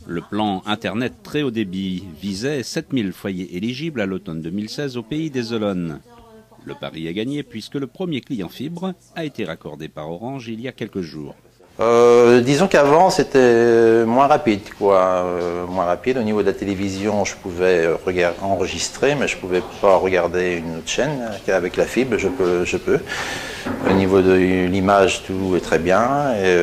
Le plan Internet très haut débit visait 7000 foyers éligibles à l'automne 2016 au pays des Olonnes. Le pari est gagné puisque le premier client fibre a été raccordé par Orange il y a quelques jours. Disons qu'avant c'était moins rapide, quoi. Moins rapide. Au niveau de la télévision, je pouvais enregistrer, mais je pouvais pas regarder une autre chaîne. Avec la fibre, je peux. Au niveau de l'image, tout est très bien. Et,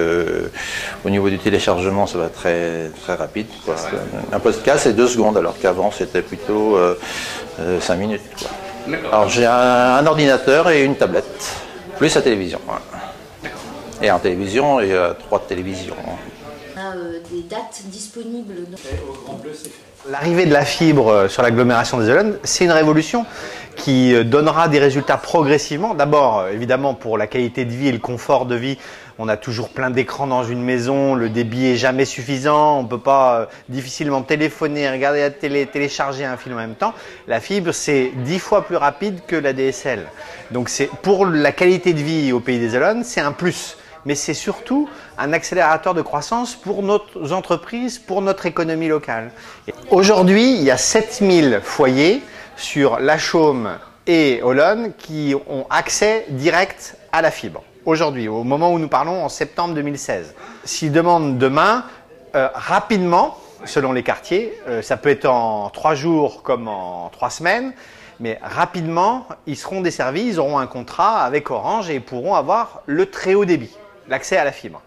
au niveau du téléchargement, ça va très rapide, quoi. Un podcast, c'est 2 secondes, alors qu'avant c'était plutôt 5 minutes, quoi. Alors j'ai un ordinateur et une tablette, plus la télévision. Ouais. Et en télévision, il y a 3 télévisions. On a des dates disponibles. L'arrivée de la fibre sur l'agglomération des Olonnes, c'est une révolution qui donnera des résultats progressivement. D'abord, évidemment, pour la qualité de vie et le confort de vie, on a toujours plein d'écrans dans une maison, le débit est jamais suffisant, on ne peut pas difficilement téléphoner, regarder la télé, télécharger un film en même temps. La fibre, c'est 10 fois plus rapide que la DSL. Donc pour la qualité de vie au pays des Olonnes, c'est un plus. Mais c'est surtout un accélérateur de croissance pour nos entreprises, pour notre économie locale. Aujourd'hui, il y a 7000 foyers sur La Chaume et Olonne qui ont accès direct à la fibre. Aujourd'hui, au moment où nous parlons, en septembre 2016. S'ils demandent demain, rapidement, selon les quartiers, ça peut être en 3 jours comme en 3 semaines, mais rapidement, ils seront desservis, ils auront un contrat avec Orange et ils pourront avoir le très haut débit, l'accès à la fibre.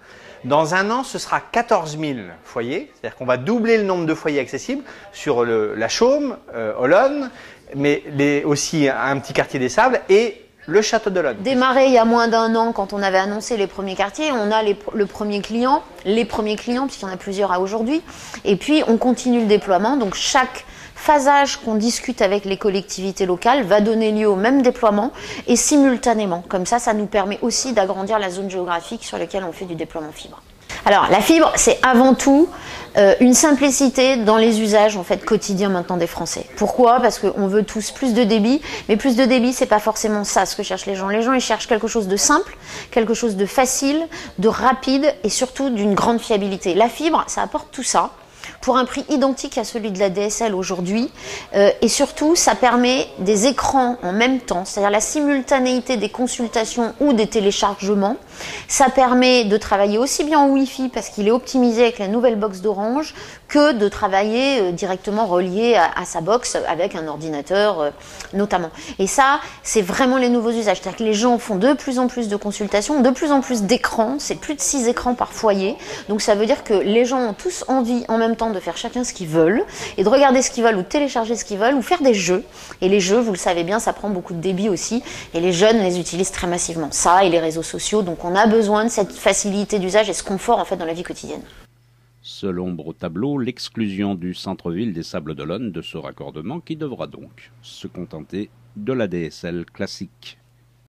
Dans un an, ce sera 14 000 foyers, c'est-à-dire qu'on va doubler le nombre de foyers accessibles sur La Chaume, Olonne, mais aussi un petit quartier des Sables et le Château d'Olonne. Démarré il y a moins d'1 an, quand on avait annoncé les premiers quartiers, on a le premier client, les premiers clients, puisqu'il y en a plusieurs à aujourd'hui, et puis on continue le déploiement, donc chaque phasage qu'on discute avec les collectivités locales va donner lieu au même déploiement et simultanément. Comme ça nous permet aussi d'agrandir la zone géographique sur laquelle on fait du déploiement fibre. Alors la fibre, c'est avant tout une simplicité dans les usages en fait quotidiens maintenant des Français. Pourquoi? Parce qu'on veut tous plus de débit, mais plus de débit, c'est pas forcément ça ce que cherchent les gens. Les gens, ils cherchent quelque chose de simple, quelque chose de facile, de rapide et surtout d'une grande fiabilité. La fibre, ça apporte tout ça pour un prix identique à celui de la DSL aujourd'hui, et surtout ça permet des écrans en même temps, c'est-à-dire la simultanéité des consultations ou des téléchargements. Ça permet de travailler aussi bien en Wi-Fi parce qu'il est optimisé avec la nouvelle box d'Orange que de travailler directement relié à sa box avec un ordinateur notamment. Et ça, c'est vraiment les nouveaux usages, c'est-à-dire que les gens font de plus en plus de consultations, de plus en plus d'écrans, c'est plus de 6 écrans par foyer, donc ça veut dire que les gens ont tous envie en même temps de faire chacun ce qu'ils veulent et de regarder ce qu'ils veulent ou de télécharger ce qu'ils veulent ou faire des jeux. Et les jeux, vous le savez bien, ça prend beaucoup de débit aussi et les jeunes les utilisent très massivement. Ça et les réseaux sociaux, donc on a besoin de cette facilité d'usage et ce confort en fait dans la vie quotidienne. Seule ombre au tableau, l'exclusion du centre-ville des Sables d'Olonne de ce raccordement qui devra donc se contenter de la DSL classique.